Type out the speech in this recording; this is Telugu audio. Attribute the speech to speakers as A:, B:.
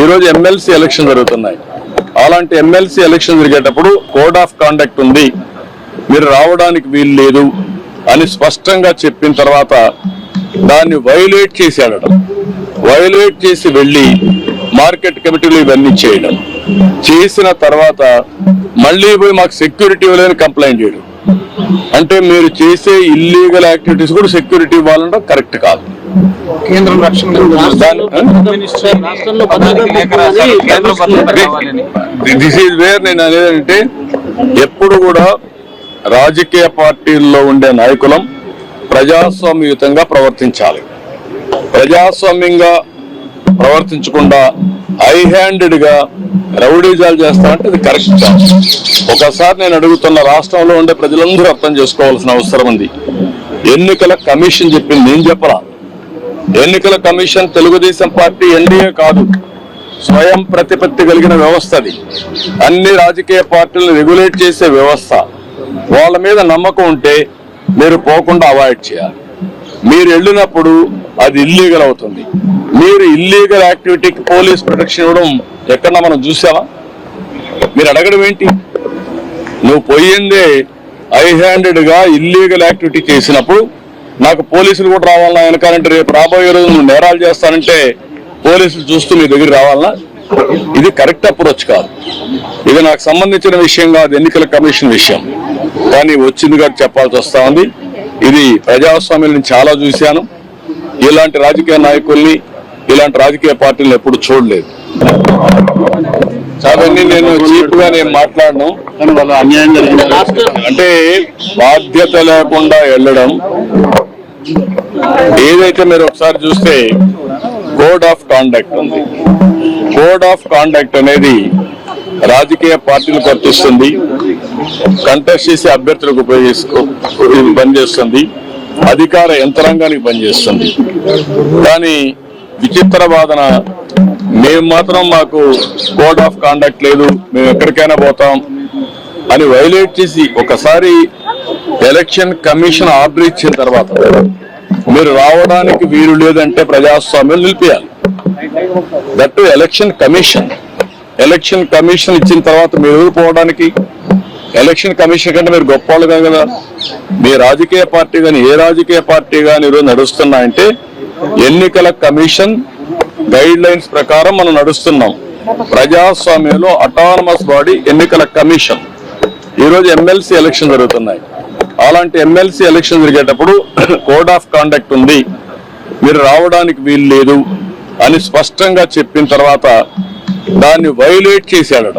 A: ఈరోజు ఎమ్మెల్సీ ఎలక్షన్ జరుగుతున్నాయి. అలాంటి ఎమ్మెల్సీ ఎలక్షన్ జరిగేటప్పుడు కోడ్ ఆఫ్ కాండక్ట్ ఉంది, మీరు రావడానికి వీలు లేదు అని స్పష్టంగా చెప్పిన తర్వాత దాన్ని వైలేట్ చేశాడట. వైలేట్ చేసి వెళ్ళి మార్కెట్ కమిటీలు ఇవన్నీ చేయడం చేసిన తర్వాత మళ్ళీ పోయి మాకు సెక్యూరిటీ ఇవ్వలేని కంప్లైంట్ చేయడం అంటే మీరు చేసే ఇల్లీగల్ యాక్టివిటీస్ కూడా సెక్యూరిటీ ఇవ్వాలంటే కరెక్ట్ కాదు.
B: కేంద్రం
A: దిస్ ఈజ్ వేర్ నేను అనేదంటే ఎప్పుడు కూడా రాజకీయ పార్టీల్లో ఉండే నాయకులం ప్రజాస్వామ్యయుతంగా ప్రవర్తించాలి. ప్రజాస్వామ్యంగా ప్రవర్తించకుండా హై హ్యాండెడ్ గా రౌడీజాలు చేస్తామంటే అది కరెక్ట్ కాదు. ఒకసారి నేను అడుగుతున్న రాష్ట్రంలో ఉండే ప్రజలందరూ అర్థం చేసుకోవాల్సిన అవసరం ఉంది. ఎన్నికల కమిషన్ చెప్పింది, నేను చెప్పరా. ఎన్నికల కమిషన్ తెలుగుదేశం పార్టీ ఎన్డీఏ కాదు, స్వయం ప్రతిపత్తి కలిగిన వ్యవస్థ. అది అన్ని రాజకీయ పార్టీలను రెగ్యులేట్ చేసే వ్యవస్థ. వాళ్ళ మీద నమ్మకం ఉంటే మీరు పోకుండా అవాయిడ్ చేయాలి. మీరు వెళ్ళినప్పుడు అది ఇల్లీగల్ అవుతుంది. మీరు ఇల్లీగల్ యాక్టివిటీకి పోలీస్ ప్రొటెక్షన్ ఇవ్వడం ఎక్కడన్నా మనం చూసావా? మీరు అడగడం ఏంటి? నువ్వు పోయిందే హై హ్యాండెడ్ గా ఇల్లీగల్ యాక్టివిటీ చేసినప్పుడు నాకు పోలీసులు కూడా రావాలన్నా వెనకాలంటే రేపు రాబోయే రోజు నువ్వు నేరాలు చేస్తానంటే పోలీసులు చూస్తూ మీ దగ్గర రావాలన్నా? ఇది కరెక్ట్ అప్రోచ్ కాదు. ఇది నాకు సంబంధించిన విషయం కాదు, ఎన్నికల కమిషన్ విషయం. కానీ వచ్చింది కాబట్టి చెప్పాల్సి వస్తా ఉంది. ఇది ప్రజాస్వామ్యం చాలా చూశాను. ఇలాంటి రాజకీయ నాయకుల్ని, ఇలాంటి రాజకీయ పార్టీలను ఎప్పుడు చూడలేదు. కాబట్టి నేను చీప్ గా నేను మాట్లాడను. అంటే బాధ్యత లేకుండా వెళ్ళడం ఏదైతే మీరు ఒకసారి చూస్తే కోడ్ ఆఫ్ కాండక్ట్ ఉంది. కోడ్ ఆఫ్ కాండక్ట్ అనేది రాజకీయ పార్టీలకు వర్తిస్తుంది, కంటెస్ట్ చేసే అభ్యర్థులకు పనిచేస్తుంది, అధికార యంత్రాంగానికి పనిచేస్తుంది. కానీ విచిత్ర వాదన, మేము మాత్రం మాకు కోడ్ ఆఫ్ కాండక్ట్ లేదు, మేము ఎక్కడికైనా పోతాం అని వైలేట్ చేసి ఒకసారి ఎలక్షన్ కమిషన్ ఆర్డర్ ఇచ్చిన తర్వాత మీరు రావడానికి వీలు లేదంటే ప్రజాస్వామ్యం నిలిపేయాలి. That election commission. Election commission ఇచ్చిన తర్వాత మీరు పోవడానికి, ఎలక్షన్ కమిషన్ కంటే మీరు గొప్పవాళ్ళు కాదు కదా. మీ రాజకీయ పార్టీ కానీ ఏ రాజకీయ పార్టీ కానీ ఈరోజు నడుస్తున్నాయంటే ఎన్నికల కమిషన్ గైడ్ లైన్స్ ప్రకారం మనం నడుస్తున్నాం. ప్రజాస్వామ్యంలో అటానమస్ బాడీ ఎన్నికల కమిషన్. ఈరోజు ఎమ్మెల్సీ ఎలక్షన్ జరుగుతున్నాయి. అలాంటి ఎమ్మెల్సీ ఎలక్షన్ జరిగేటప్పుడు కోడ్ ఆఫ్ కాండక్ట్ ఉంది, మీరు రావడానికి వీలు లేదు అని స్పష్టంగా చెప్పిన తర్వాత దాన్ని వైలేట్ చేశాడట.